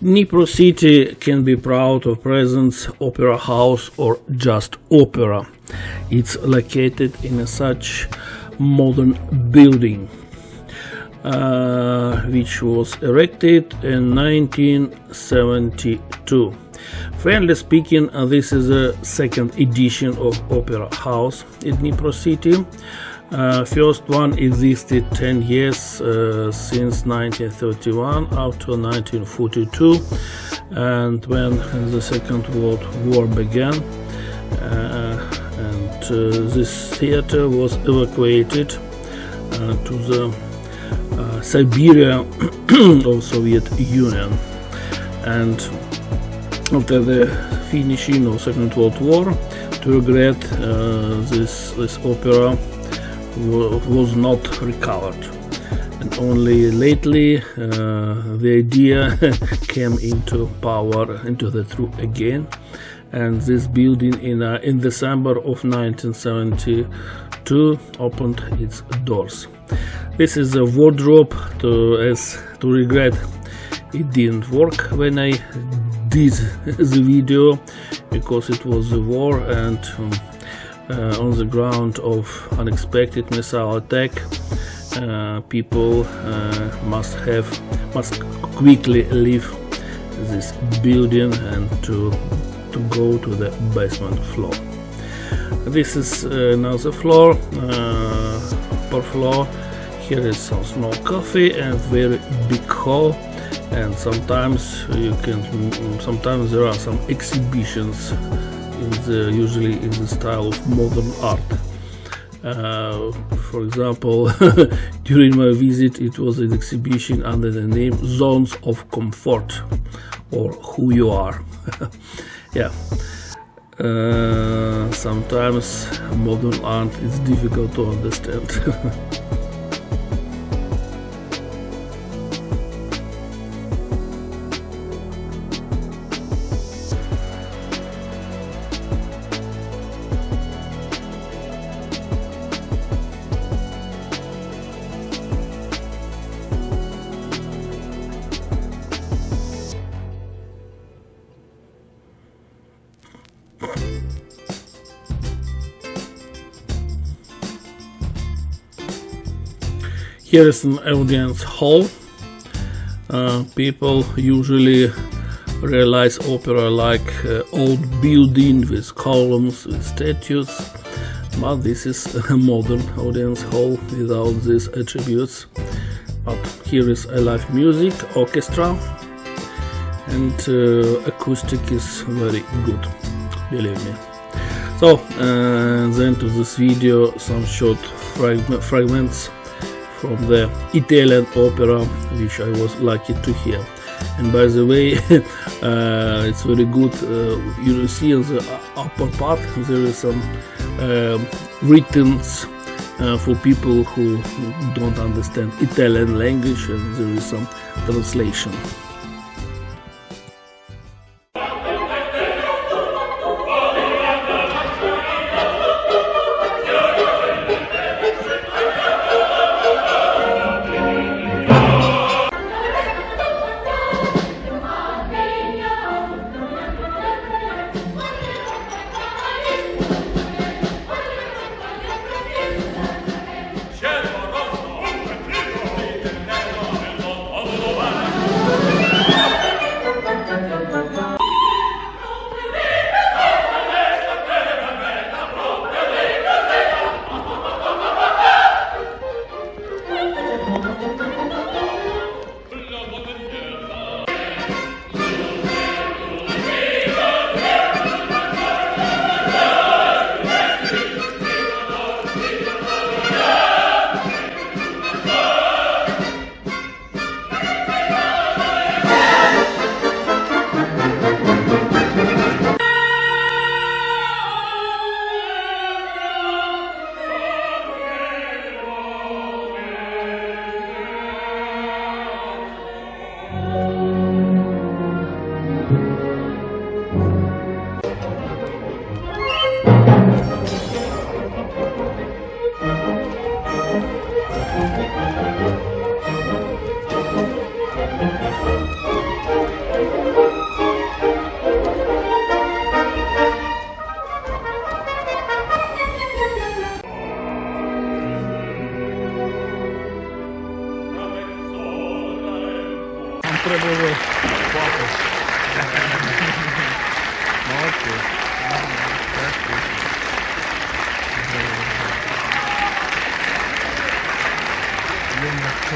Dnipro city can be proud of presence opera house or just opera. It's located in a such modern building, which was erected in 1972. Frankly speaking, this is the second edition of Opera House in Dnipro city. First one existed 10 years since 1931 up to 1942, and when the Second World War began, and this theater was evacuated to the Siberia of Soviet Union. And after the finishing of Second World War, to regret, this opera was not recovered, and only lately the idea came into power, into the truth again, and this building in December of 1972 opened its doors. This is a wardrobe to regret it didn't work when I did the video, because it was the war, and on the ground of unexpected missile attack, people must quickly leave this building and to go to the basement floor. This is another floor, upper floor. Here is some small cafe and very big hall, and sometimes there are some exhibitions usually in the style of modern art. For example, during my visit, it was an exhibition under the name Zones of Comfort, or Who You Are. Yeah. Sometimes modern art is difficult to understand. Here is an audience hall. People usually realize opera like old building with columns, with statues, but this is a modern audience hall without these attributes. But here is a live music, orchestra, and acoustic is very good, believe me. So, then to this video, some short fragments from the Italian opera, which I was lucky to hear. And by the way, it's very good. You see in the upper part there is some writtens for people who don't understand Italian language, and there is some translation. треба вже папу. Молодці.